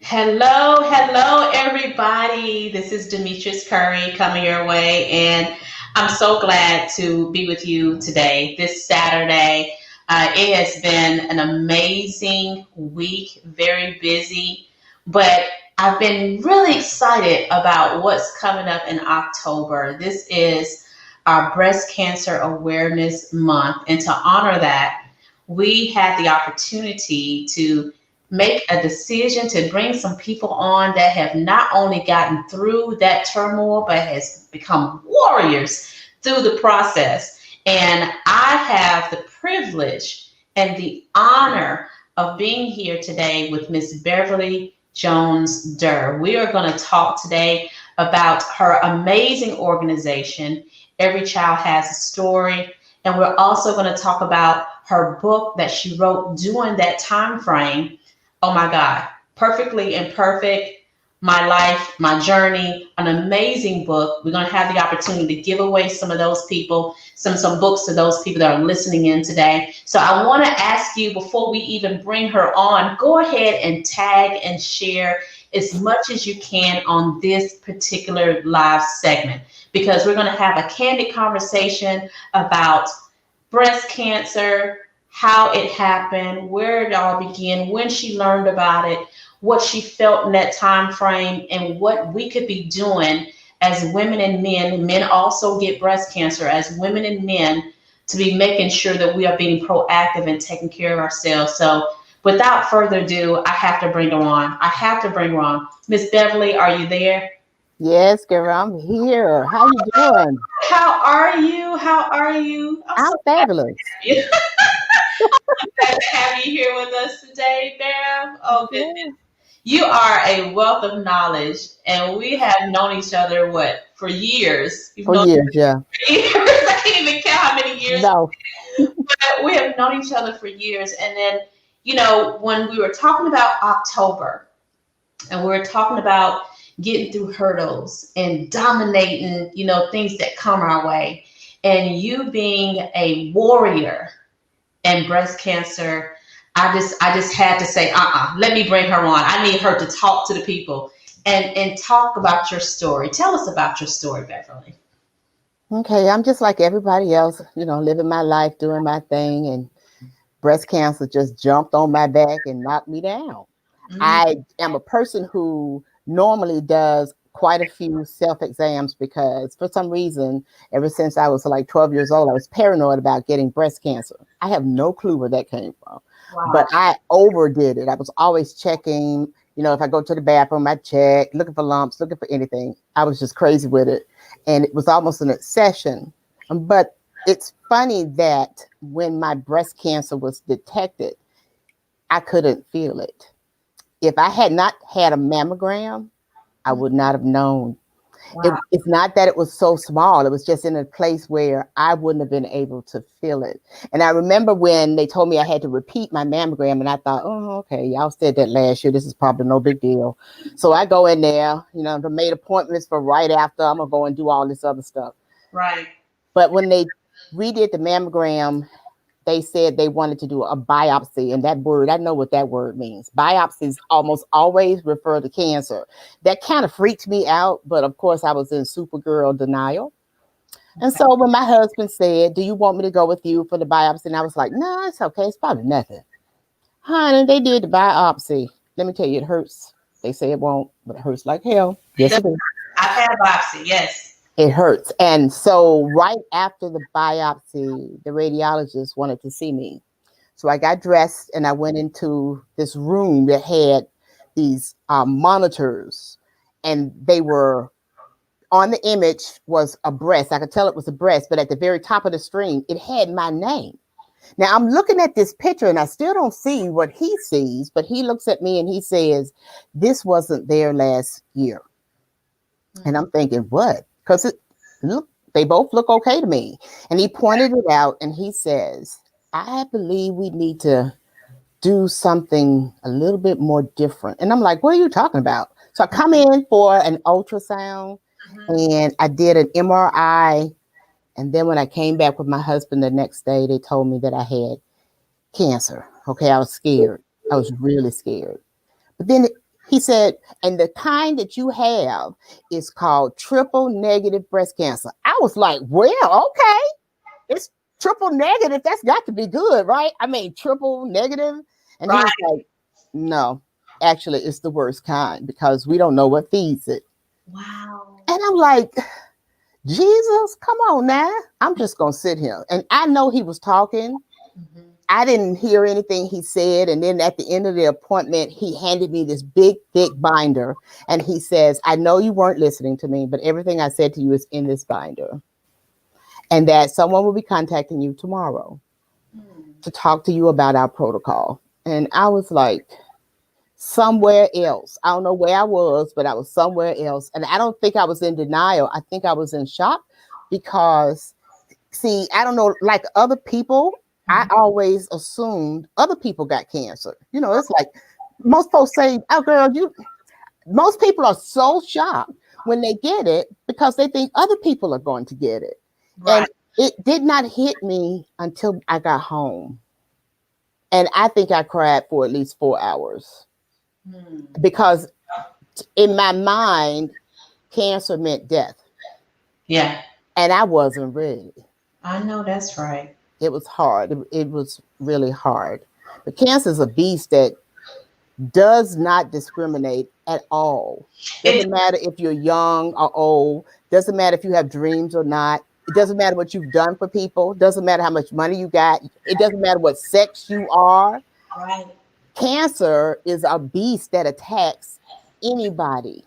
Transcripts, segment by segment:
Hello, everybody. This is Demetrius Curry coming your way, and I'm so glad to be with you today, this Saturday. It has been an amazing week, very busy, but I've been really excited about what's coming up in October. This is our Breast Cancer Awareness Month, and to honor that, we had the opportunity to make a decision to bring some people on that have not only gotten through that turmoil, but has become warriors through the process. And I have the privilege and the honor of being here today with Miss Beverly Jones-Durr. We are going to talk today about her amazing organization, Every Child Has a Story. And we're also going to talk about her book that she wrote during that time frame. Oh my God, Perfectly Imperfect, My Life, My Journey, an amazing book. We're going to have the opportunity to give away some of those people, some books to those people that are listening in today. So I want to ask you, before we even bring her on, go ahead and tag and share as much as you can on this particular live segment, because we're going to have a candid conversation about breast cancer, how it happened, where it all began, when she learned about it, what she felt in that time frame, and what we could be doing as women and men. Men also get breast cancer, as women and men, to be making sure that we are being proactive and taking care of ourselves. So without further ado, I have to bring her on. Miss Beverly, are you there? Yes, girl, I'm here. How you doing? How are you? I'm I'm so fabulous. happy. Glad to have you here with us today, Bev. Oh, goodness. Yeah. You are a wealth of knowledge, and we have known each other, for years? You've For known years, yeah. for years. I can't even count how many years, No. but we have known each other for years. And then, when we were talking about October, and we were talking about getting through hurdles and dominating, things that come our way, and you being a warrior and breast cancer, I just had to say, let me bring her on. I need her to talk to the people and talk about your story. Tell us about your story, Beverly. Okay, I'm just like everybody else, living my life, doing my thing, and breast cancer just jumped on my back and knocked me down. Mm, I am a person who normally does quite a few self-exams because for some reason, ever since I was like 12 years old, I was paranoid about getting breast cancer. I have no clue where that came from, wow. but I overdid it. I was always checking, if I go to the bathroom, I check, looking for lumps, looking for anything. I was just crazy with it. And it was almost an obsession. But it's funny that when my breast cancer was detected, I couldn't feel it. If I had not had a mammogram, I would not have known. Wow. It's not that it was so small. It was just in a place where I wouldn't have been able to feel it. And I remember when they told me I had to repeat my mammogram, and I thought, oh, okay, y'all said that last year. This is probably no big deal. So I go in there, I made appointments for right after. I'm going to go and do all this other stuff. Right. But when they redid the mammogram, they said they wanted to do a biopsy. And that word, I know what that word means. Biopsies almost always refer to cancer. That kind of freaked me out. But of course, I was in Supergirl denial. And Okay. so when my husband said, do you want me to go with you for the biopsy? And I was like, no, it's okay. It's probably nothing. Honey, they did the biopsy. Let me tell you, it hurts. They say it won't, but it hurts like hell. It Yes, does. it is. I've had a biopsy. Yes. It hurts. And so right after the biopsy, the radiologist wanted to see me. So I got dressed and I went into this room that had these monitors, and they were on the image was a breast. I could tell it was a breast, but at the very top of the screen, it had my name. Now I'm looking at this picture and I still don't see what he sees, but he looks at me and he says, this wasn't there last year. And I'm thinking, what? Because look, they both look okay to me. And he pointed it out and he says, I believe we need to do something a little bit more different. And I'm like, what are you talking about? So I come in for an ultrasound Mhm. and I did an MRI. And then when I came back with my husband the next day, they told me that I had cancer. Okay, I was scared. I was really scared. But then He said, and the kind that you have is called triple negative breast cancer. I was like, well, okay, it's triple negative. That's got to be good, right? I mean, triple negative. And he Right. was like, no, actually, it's the worst kind because we don't know what feeds it. Wow. And I'm like, Jesus, come on now. I'm just going to sit here. And I know he was talking. Mm-hmm. I didn't hear anything he said. And then at the end of the appointment, he handed me this big, thick binder. And he says, I know you weren't listening to me, but everything I said to you is in this binder. And that someone will be contacting you tomorrow to talk to you about our protocol. And I was like, somewhere else. I don't know where I was, but I was somewhere else. And I don't think I was in denial. I think I was in shock because, see, I don't know, like other people, I always assumed other people got cancer. You know, it's like most folks say, oh, girl, most people are so shocked when they get it because they think other people are going to get it. Right. And it did not hit me until I got home. And I think I cried for at least 4 hours because in my mind, cancer meant death. Yeah. And I wasn't ready. I know that's right. It was hard. It was really hard. But cancer is a beast that does not discriminate at all. Doesn't matter if you're young or old. Doesn't matter if you have dreams or not. It doesn't matter what you've done for people. Doesn't matter how much money you got. It doesn't matter what sex you are. Right. Cancer is a beast that attacks anybody.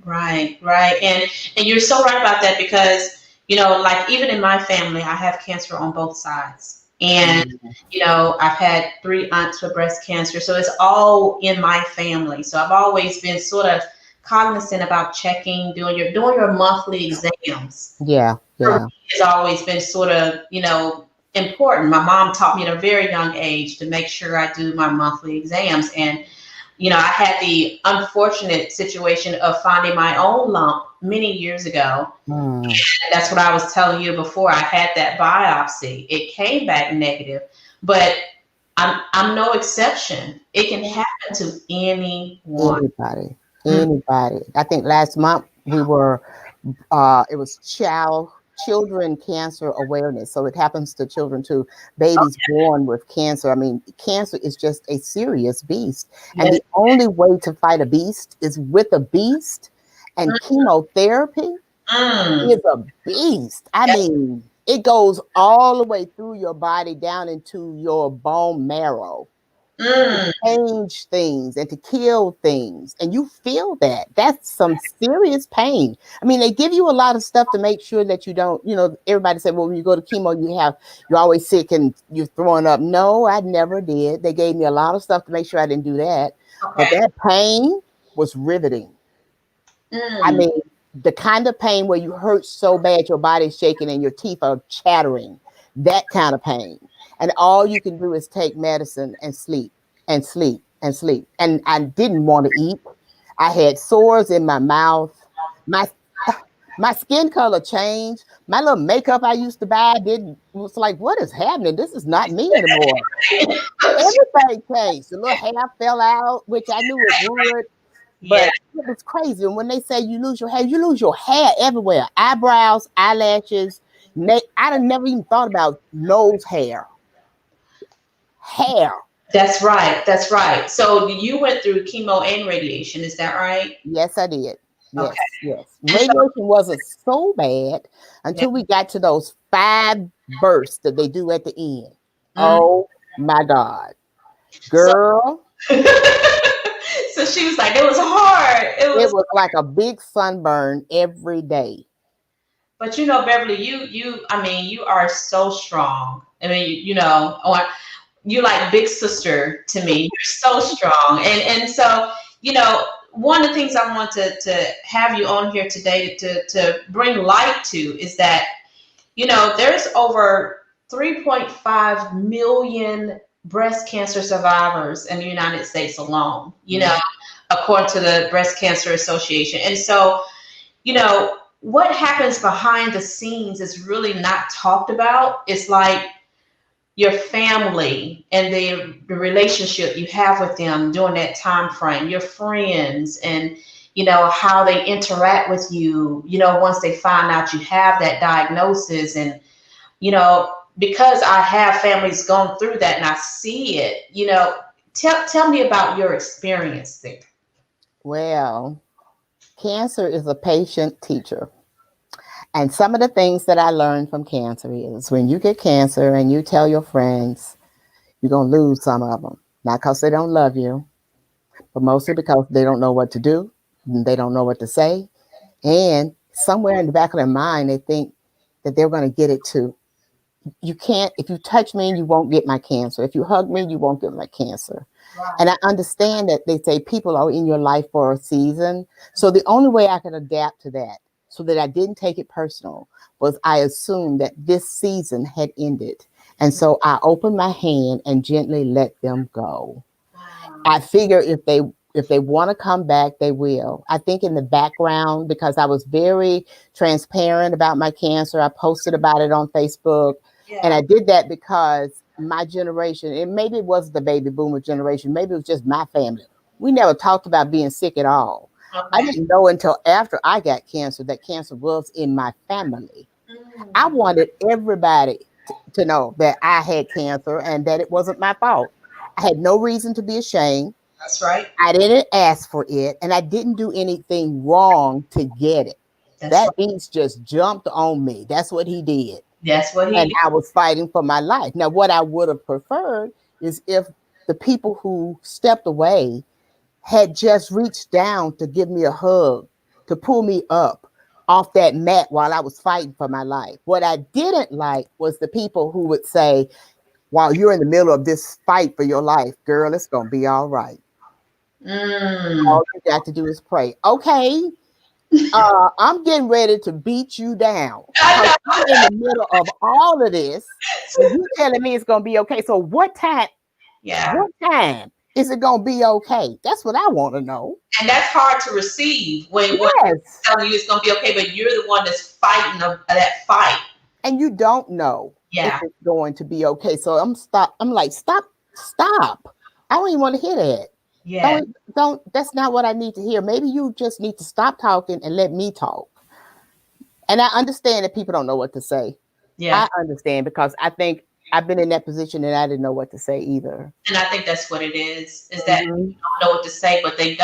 Right, right. And you're so right about that because, like even in my family, I have cancer on both sides. And, I've had 3 aunts with breast cancer. So it's all in my family. So I've always been sort of cognizant about checking, doing your monthly exams. Yeah, For yeah. me, it's always been sort of, important. My mom taught me at a very young age to make sure I do my monthly exams. And I had the unfortunate situation of finding my own lump many years ago. And that's what I was telling you before. I had that biopsy. It came back negative, but I'm no exception. It can happen to anyone. Anybody. I think last month we were it was children cancer awareness. So it happens to children too. Babies born with cancer. I mean, cancer is just a serious beast. And Yes. the only way to fight a beast is with a beast. And chemotherapy is a beast. I mean, it goes all the way through your body down into your bone marrow. To change things and to kill things, and you feel that's some serious pain. I mean, they give you a lot of stuff to make sure that you don't, everybody said, well, when you go to chemo, you're always sick and you're throwing up. No, I never did. They gave me a lot of stuff to make sure I didn't do that. But that pain was riveting. I mean, the kind of pain where you hurt so bad your body's shaking and your teeth are chattering, that kind of pain. And all you can do is take medicine and sleep and sleep and sleep. And I didn't want to eat. I had sores in my mouth. My skin color changed. My little makeup I used to buy was like, what is happening? This is not me anymore. Everything changed. The little hair fell out, which I knew it would. But it was crazy. And when they say you lose your hair everywhere. Eyebrows, eyelashes. I never even thought about nose hair. That's right. That's right. So you went through chemo and radiation. Is that right? Yes, I did. Yes, Okay. yes. Radiation wasn't so bad until we got to those 5 bursts that they do at the end. Oh my God. Girl. So she was like, it was hard. It was like a big sunburn every day. But Beverly, you are so strong. I mean, you're like big sister to me. You're so strong. And so, one of the things I want to have you on here today to bring light to is that, there's over 3.5 million breast cancer survivors in the United States alone, according to the Breast Cancer Association. And so, what happens behind the scenes is really not talked about. It's like your family and the relationship you have with them during that time frame, your friends, and how they interact with you, once they find out you have that diagnosis. And because I have families going through that and I see it, tell me about your experience there. Well, cancer is a patient teacher. And some of the things that I learned from cancer is when you get cancer and you tell your friends, you're going to lose some of them. Not because they don't love you, but mostly because they don't know what to do. And they don't know what to say. And somewhere in the back of their mind, they think that they're going to get it too. You can't, if you touch me, you won't get my cancer. If you hug me, you won't get my cancer. Right. And I understand that they say people are in your life for a season. So the only way I could adapt to that so that I didn't take it personal was I assumed that this season had ended. And so I opened my hand and gently let them go. Wow. I figure if they want to come back, they will. I think in the background, because I was very transparent about my cancer, I posted about it on Facebook. And Yeah. I did that because my generation, and maybe it was the baby boomer generation, maybe it was just my family. We never talked about being sick at all. I Okay. didn't know until after I got cancer that cancer was in my family. I Mm. wanted everybody to know that I had cancer and that it wasn't my fault. I had no reason to be ashamed. That's right. I didn't ask for it, and I didn't do anything wrong to get it. That's That right. beast just jumped on me. That's what he did. That's what he And did. I was fighting for my life. Now, what I would have preferred is if the people who stepped away had just reached down to give me a hug, to pull me up off that mat while I was fighting for my life. What I didn't like was the people who would say, while you're in the middle of this fight for your life, girl, it's going to be all right. Mm. All you got to do is pray. Okay, I'm getting ready to beat you down because I I'm in the middle of all of this, and you telling me it's going to be okay. So Yeah. what time is it going to be okay? That's what I want to know. And that's hard to receive when Yes. telling you it's going to be okay, but you're the one that's fighting that fight. And you don't know if Yeah. it's going to be okay. So I'm like, stop. I don't even want to hear that. Yeah. Don't, that's not what I need to hear. Maybe you just need to stop talking and let me talk. And I understand that people don't know what to say. Yeah. I understand because I think I've been in that position and I didn't know what to say either. And I think that's what it is that Mhm. you don't know what to say, but they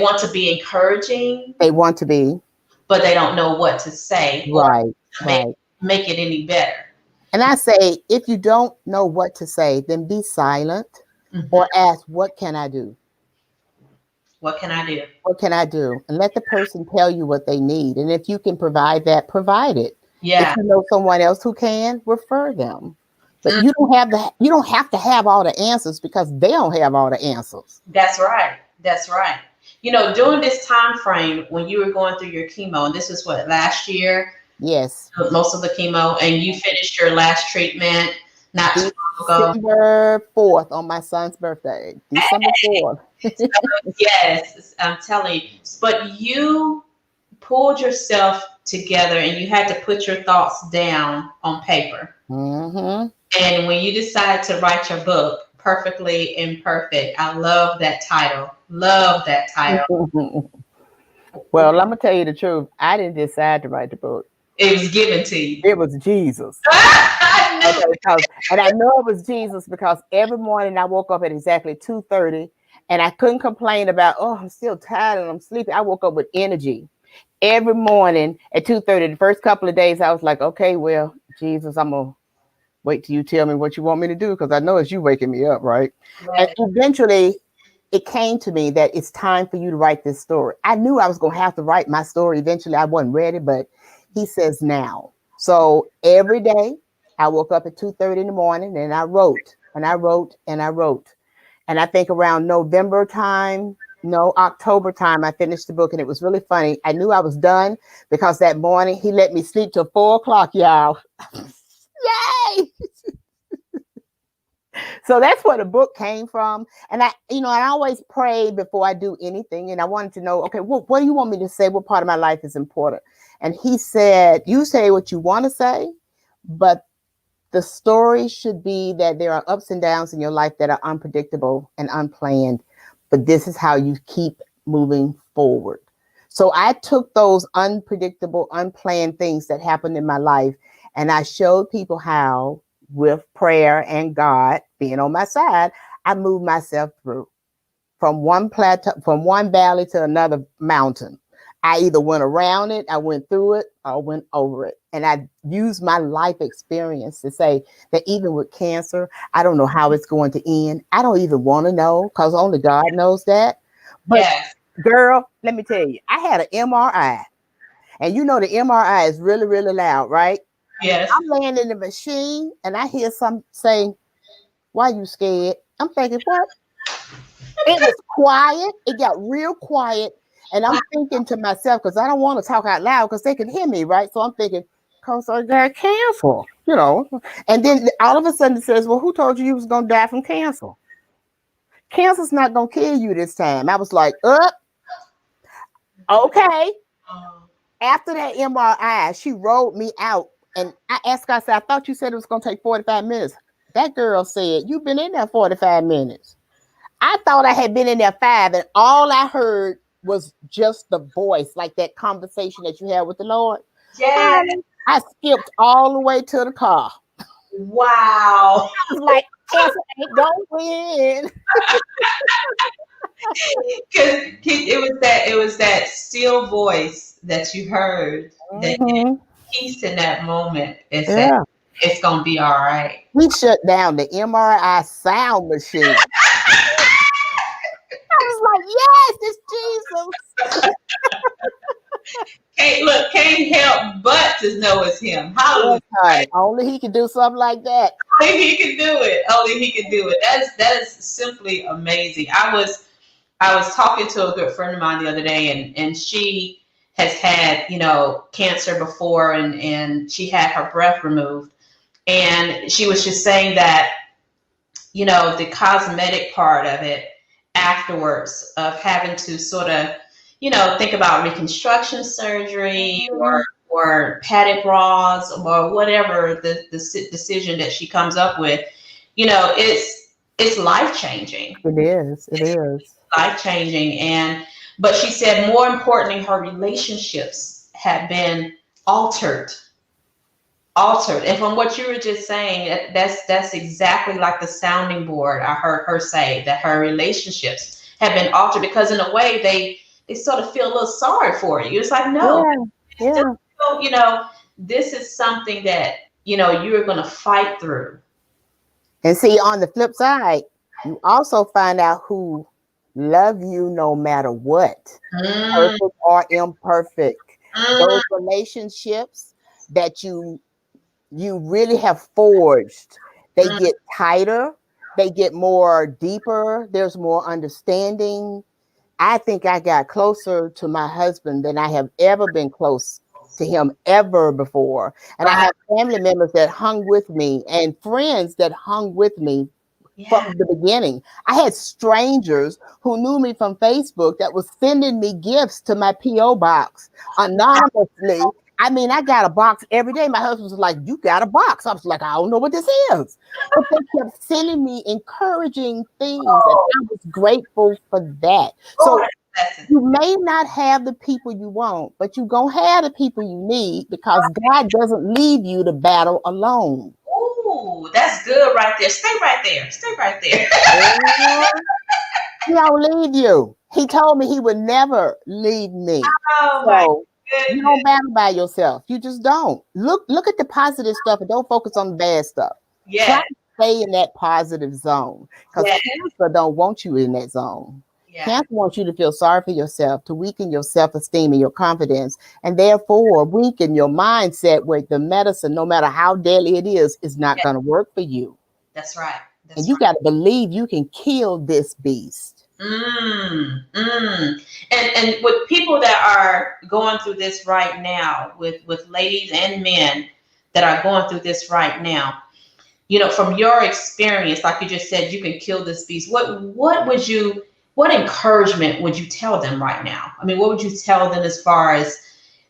want to be encouraging, They want to be but they don't know what to say or right, make, right. make it any better. And I say, if you don't know what to say, then be silent Hmm. or ask, what can I do? What can I do? What can I do? And let the person tell you what they need. And if you can provide that, provide it. If Yeah. you know someone else who can, refer them. But Mm, you don't have to have all the answers because they don't have all the answers. that's right. That's right. During this time frame when you were going through your chemo, and this was what, last year, Yes. most of the chemo, and you finished your last treatment not too long ago. December 4th on my son's birthday. December 4th. Yes, I'm telling you. But you pulled yourself together and you had to put your thoughts down on paper. Mm-hmm. And when you decided to write your book, Perfectly Imperfect, I love that title. Love that title. Well, I'm gonna tell you the truth. I didn't decide to write the book. It was given to you. It was Jesus. I Okay, knew. and I know it was Jesus because every morning I woke up at exactly 2:30, and I couldn't complain about, oh, I'm still tired and I'm sleepy. I woke up with energy every morning at 2:30. The first couple of days, I was like, okay, well, Jesus, I'm gonna wait till you tell me what you want me to do because I know it's you waking me up, right? And Yeah. eventually, it came to me that it's time for you to write this story. I knew I was gonna have to write my story eventually. I wasn't ready, but He says now. So every day, I woke up at 2:30 in the morning and I wrote and I wrote and I wrote. And I think around November time, no, October time, I finished the book. And it was really funny. I knew I was done because that morning he let me sleep till 4 o'clock, y'all. Yay! So that's where the book came from. And I always pray before I do anything. And I wanted to know, okay, what do you want me to say? What part of my life is important? And he said, you say what you want to say, but The story should be that there are ups and downs in your life that are unpredictable and unplanned, but this is how you keep moving forward. So I took those unpredictable, unplanned things that happened in my life, and I showed people how, with prayer and God being on my side, I moved myself through from one plateau, from one valley to another mountain. I either went around it, I went through it, or went over it. And I used my life experience to say that even with cancer, I don't know how it's going to end. I don't even want to know because only God knows that. But Yes. girl, let me tell you, I had an MRI. And you know the MRI is really, really loud, right? Yes. I'm laying in the machine and I hear some saying, "Why you scared?" I'm thinking, what? It was quiet. It got real quiet. And I'm thinking to myself, because I don't want to talk out loud because they can hear me, right? So I'm thinking, because I got cancer, you know. And then all of a sudden it says, well, who told you was going to die from cancer? Cancer's not going to kill you this time. I was like, okay. Um, After that MRI, she rolled me out. And I asked her, I said, I thought you said it was going to take 45 minutes. That girl said, you've been in there 45 minutes. I thought I had been in there 5, and all I heard was just the voice, like that conversation that you had with the Lord. yes. Honey, I skipped all the way to the car. Wow. I was like, cancer ain't gonna win. Because it was that still voice that you heard that gave Mm-hmm. peace in that moment. It said Yeah. it's gonna be all right. We shut down the MRI sound machine. I was like, yes, it's Jesus. Can't help but to know it's him. Hallelujah. Yes, honey. Only he can do something like that. Only he can do it. Only he can do it. That is simply amazing. I was talking to a good friend of mine the other day, and she has had cancer before, and she had her breath removed, and she was just saying that the cosmetic part of it afterwards of having to sort of think about reconstruction surgery Mhm. or padded bras or whatever the decision that she comes up with, it's life changing. It is. It is. Life changing. And but she said more importantly, her relationships have been altered. Altered. And from what you were just saying, that's exactly like the sounding board. I heard her say that her relationships have been altered because in a way they sort of feel a little sorry for you. It's like, no, Yeah. just Yeah. this is something that you're going to fight through. And see, on the flip side, you also find out who love you no matter what, Mm, perfect or imperfect. mm, Those relationships that you really have forged, they mm. get tighter, they get more deeper, there's more understanding. I think I got closer to my husband than I have ever been close to him ever before. And I Right. have family members that hung with me and friends that hung with me from Yeah. the beginning. I had strangers who knew me from Facebook that was sending me gifts to my P.O. box anonymously. I mean, I got a box every day. My husband was like, you got a box. I was like, I don't know what this is. But they kept sending me encouraging things, and Oh, I was grateful for that. Lord, So that's a blessing. you may not have the people you want, but you're going to have the people you need because God doesn't leave you to battle alone. Ooh, that's good right there. Stay right there. Stay right there. He don't leave you. He told me he would never leave me. Oh my So you goodness. don't battle by yourself. You just don't. Look at the positive stuff and don't focus on the bad stuff. Try Yes. to stay in that positive zone because Yes. cancer don't want you in that zone. Yeah. Cancer wants you to feel sorry for yourself, to weaken your self-esteem and your confidence, and therefore weaken your mindset where the medicine, no matter how deadly it is not Yeah. going to work for you. That's right. And That's you right. got to believe you can kill this beast. And with people that are going through this right now, with ladies and men that are going through this right now, from your experience, like you just said, you can kill this beast. What encouragement would you tell them right now? I mean, what would you tell them as far as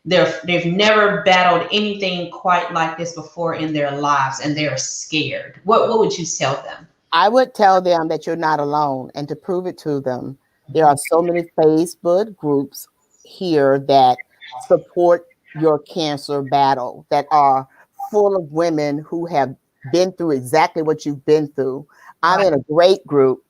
they've never battled anything quite like this before in their lives, and they're scared. What would you tell them? I would tell them that you're not alone, and to prove it to them, there are so many Facebook groups here that support your cancer battle, that are full of women who have been through exactly what you've been through. I'm Right. in a great group.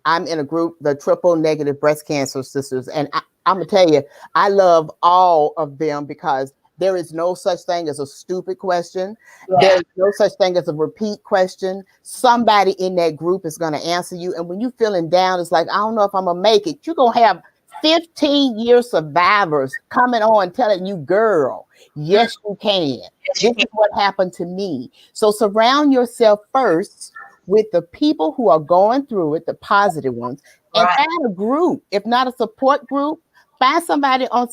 I'm in a group, the Triple Negative Breast Cancer Sisters, and I'm gonna tell you, I love all of them because there is no such thing as a stupid question. Yeah. There's no such thing as a repeat question. Somebody in that group is going to answer you. And when you're feeling down, it's like, I don't know if I'm going to make it. You're going to have 15-year survivors coming on telling you, girl, yes, you can. Yes, you This can. is what happened to me. So surround yourself first with the people who are going through it, the positive ones, and Right. find a group. If not a support group, find somebody on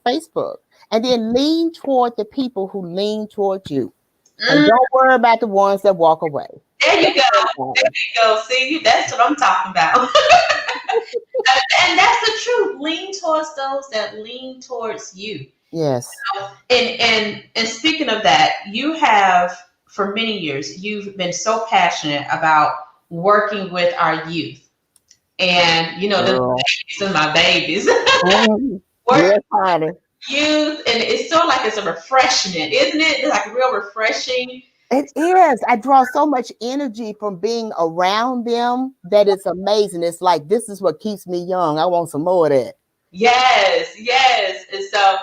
Facebook. And then lean toward the people who lean toward you. And Mm, don't worry about the ones that walk away. there you Don't go. worry about There them. you go. See, that's what I'm talking about. And that's the truth. Lean towards those that lean towards you. Yes. And speaking of that, you have for many years you've been so passionate about working with our youth, and the Girl. babies and my babies. Mhm. Working Yes, honey. with youth, and it's so like it's a refreshment, isn't it? It's like real refreshing. It is. I draw so much energy from being around them that it's amazing. It's like, this is what keeps me young. I want some more of that. Yes, yes. And so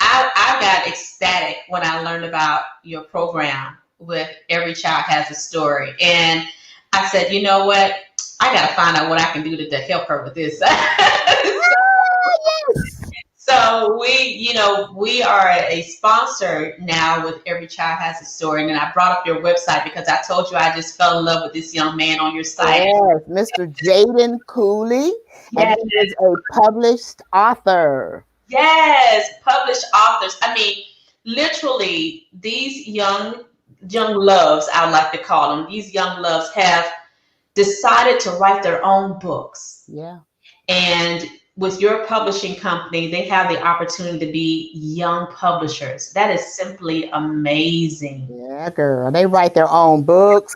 I got ecstatic when I learned about your program with Every Child Has a Story. And I said, you know what? I got to find out what I can do to help her with this. Ah, yes. So we are a sponsor now with Every Child Has a Story. And I brought up your website because I told you I just fell in love with this young man on your site. Yes, Mr. Jaden Cooley, and Yes. he is a published author. Yes, published authors. I mean, literally, these young loves, I would like to call them, these young loves have decided to write their own books. Yeah. And with your publishing company, they have the opportunity to be young publishers. That is simply amazing. Yeah, girl. They write their own books.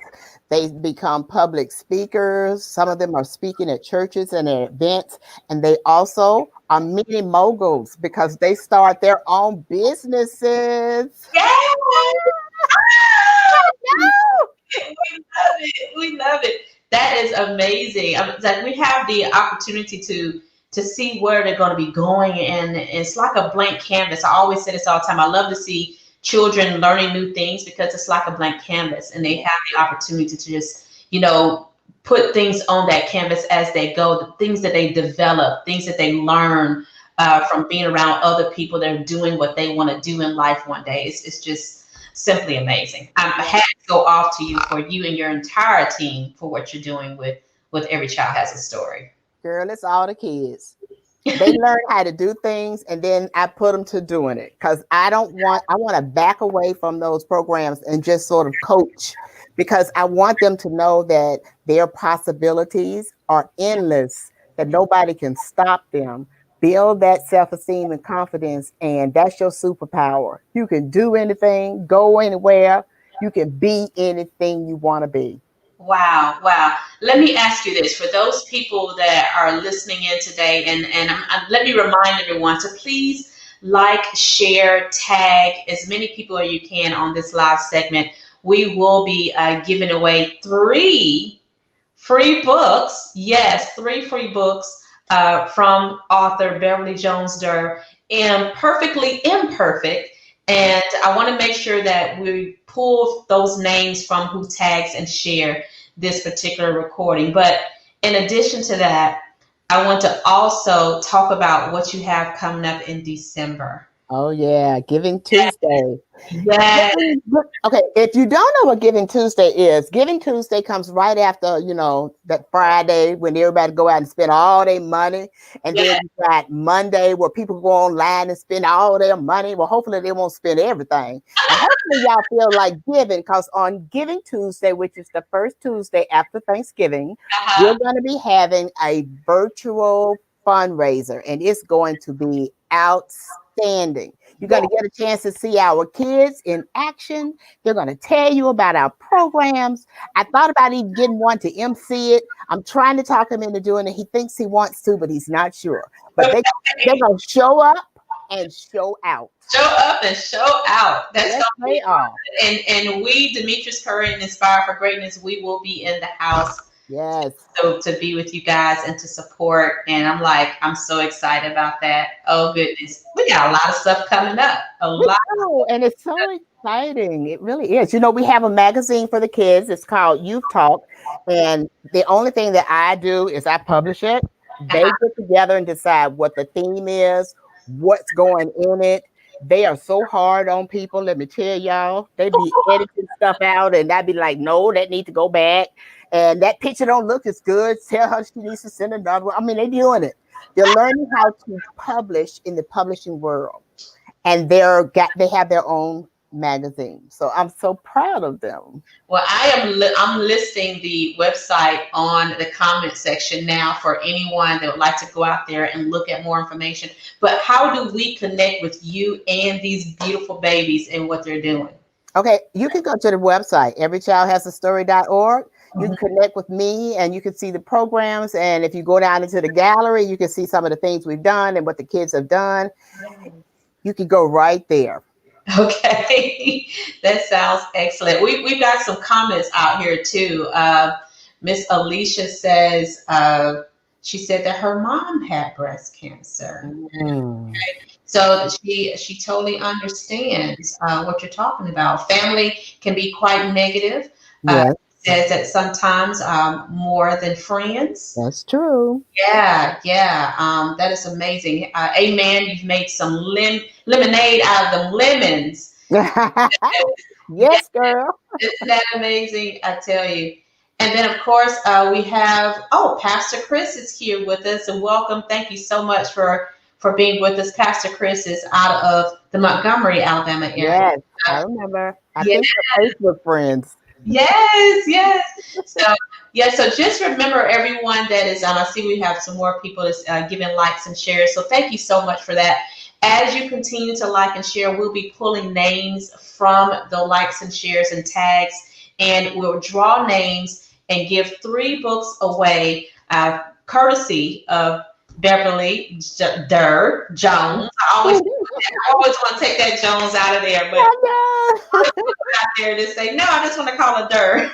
They become public speakers. Some of them are speaking at churches and at events. And they also are mini moguls because they start their own businesses. Yes! No. We love it. We love it. That is amazing. It's like we have the opportunity to see where they're going to be going, and it's like a blank canvas. I always say this all the time. I love to see children learning new things because it's like a blank canvas, and they have the opportunity to just put things on that canvas as they go. The things that they develop, things that they learn from being around other people that are doing what they want to do in life one day. It's just simply amazing. I had to go off to you for you and your entire team for what you're doing with Every Child Has a Story. Girl, it's all the kids. They learn how to do things, and then I put them to doing it because I want to back away from those programs and just sort of coach, because I want them to know that their possibilities are endless, that nobody can stop them. Build that self-esteem and confidence, and that's your superpower. You can do anything, go anywhere, you can be anything you want to be. Wow, wow. Let me ask you this. For those people that are listening in today, and let me remind everyone to please like, share, tag as many people as you can on this live segment. We will be giving away 3 free books. Yes, 3 free books from author Beverly Jones-Durr, and Perfectly Imperfect. And I want to make sure that we pull those names from who tags and share this particular recording. But in addition to that, I want to also talk about what you have coming up in December. Oh yeah, Giving Tuesday. Yes. Okay, if you don't know what Giving Tuesday is, Giving Tuesday comes right after, that Friday when everybody go out and spend all their money. And then Yes. you got Monday where people go online and spend all their money. Well, hopefully they won't spend everything. And hopefully y'all feel like giving, because on Giving Tuesday, which is the first Tuesday after Thanksgiving, we're Uh-huh. going to be having a virtual fundraiser, and it's going to be outstanding. outstanding. You're going to get a chance to see our kids in action. They're going to tell you about our programs. I thought about even getting one to MC it. I'm trying to talk him into doing it. He thinks he wants to, but he's not sure. But they're going to show up and show out. Show up and show out. That's yes, they are. And we, Demetrius Curry and Inspire for Greatness, we will be in the house. Yes. So to be with you guys and to support. And I'm so excited about that. Oh goodness. We got a lot of stuff coming up. And it's so exciting. It really is. You know, we have a magazine for the kids. It's called Youth Talk. And the only thing that I do is I publish it. They get together and decide what the theme is, what's going in it. They are so hard on people. Let me tell y'all, they be editing stuff out and I'd be like, no, that needs to go back. And that picture don't look as good. Tell her she needs to send another one. I mean, they're doing it. They're learning how to publish in the publishing world. And they have their own magazine. So I'm so proud of them. Well, I'm listing the website on the comment section now for anyone that would like to go out there and look at more information. But how do we connect with you and these beautiful babies and what they're doing? Okay, you can go to the website, everychildhasastory.org. You can connect with me and you can see the programs. And if you go down into the gallery, you can see some of the things we've done and what the kids have done. You can go right there. Okay, that sounds excellent. We've got some comments out here too. Miss Alicia says, she said that her mom had breast cancer. Okay. So she totally understands what you're talking about. Family can be quite negative. Yes. Says that sometimes more than friends. That's true. Yeah. That is amazing. Amen. You've made some lemonade out of them lemons. Yes, girl. Isn't that amazing? I tell you. And then, of course, we have, Pastor Chris is here with us, and welcome. Thank you so much for being with us. Pastor Chris is out of the Montgomery, Alabama area. Yes, I remember. I think we're Facebook friends. Yes. So just remember everyone that is I see we have some more people that's giving likes and shares. So thank you so much for that. As you continue to like and share, we'll be pulling names from the likes and shares and tags, and we'll draw names and give 3 books away, courtesy of Beverly Jones. I always want to take that Jones out of there, but out there to say no. I just want to call her Durr.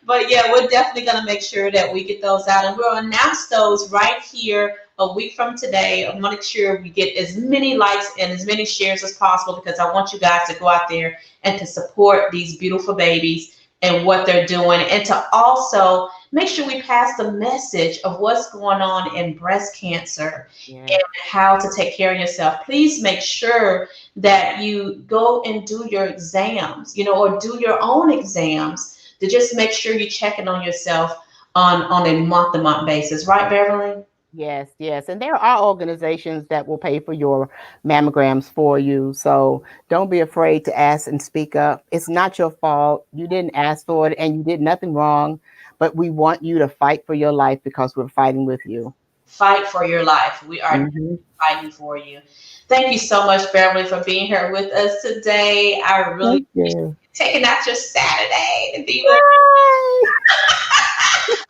but yeah, we're definitely going to make sure that we get those out, and we'll announce those right here a week from today. I want to make sure we get as many likes and as many shares as possible, because I want you guys to go out there and to support these beautiful babies and what they're doing, and to also make sure we pass the message of what's going on in breast cancer and how to take care of yourself. Please make sure that you go and do your exams, or do your own exams, to just make sure you're checking on yourself on a month-to-month basis. Right, Beverly? Yes. And there are organizations that will pay for your mammograms for you. So don't be afraid to ask and speak up. It's not your fault. You didn't ask for it and you did nothing wrong. But we want you to fight for your life, because we're fighting with you. Fight for your life. We are fighting for you. Thank you so much, Beverly, for being here with us today. I really appreciate you taking out your Saturday to be with us.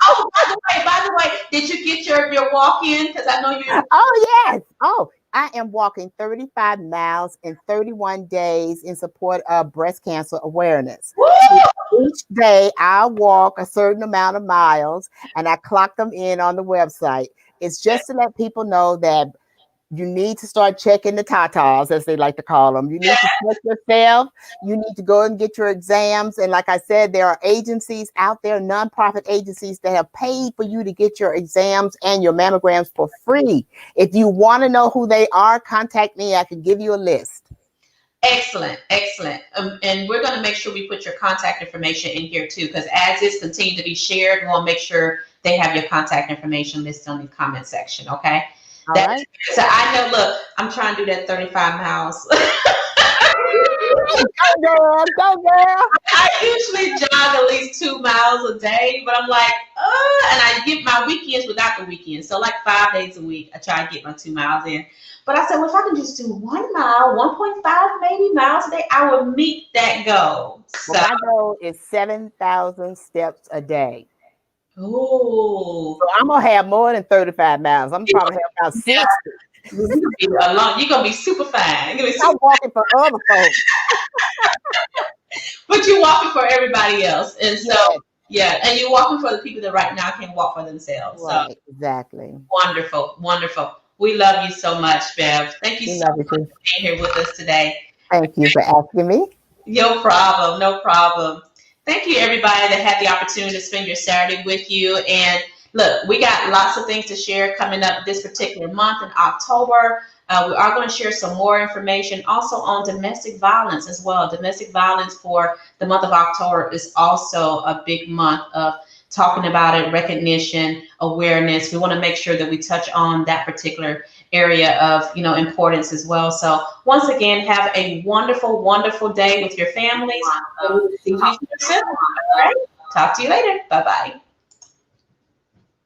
Oh, by the way, did you get your walk in? Because I know you. Oh, yes. Oh, I am walking 35 miles in 31 days in support of breast cancer awareness. Woo! Each day I walk a certain amount of miles and I clock them in on the website. It's just to let people know that you need to start checking the tatas, as they like to call them. You need to check yourself. You need to go and get your exams. And like I said, there are agencies out there, nonprofit agencies, that have paid for you to get your exams and your mammograms for free. If you want to know who they are, contact me. I can give you a list. Excellent. And we're going to make sure we put your contact information in here too, because as this continues to be shared, we want to make sure they have your contact information listed on the comment section. Okay. All right. So I know, look, I'm trying to do that 35 miles. Go girl, go girl. I usually jog at least 2 miles a day, but I'm like, and I get my weekends without the weekends. So like 5 days a week, I try to get my 2 miles in. But I said, well, if I can just do 1 mile, 1.5 maybe miles a day, I would meet that goal. So Well, my goal is 7,000 steps a day. ooh. So I'm gonna have more than 35 miles. I'm probably have about 60. You're gonna be super fine. You're gonna be super I'm walking for other folks. but you're walking for everybody else. And so Yes. yeah, and you're walking for the people that right now can't walk for themselves. Right, So exactly. wonderful, wonderful. We love you so much, Bev. Thank you We so love much you for too. being here with us today. Thank you for asking me. No problem, no problem. Thank you, everybody that had the opportunity to spend your Saturday with you. And look, we got lots of things to share coming up this particular month in October. We are going to share some more information also on domestic violence as well. Domestic violence for the month of October is also a big month of talking about it, recognition, awareness. We want to make sure that we touch on that particular area of importance as well. So once again, have a wonderful, wonderful day with your families. See you soon. All right. Talk to you later. Bye bye.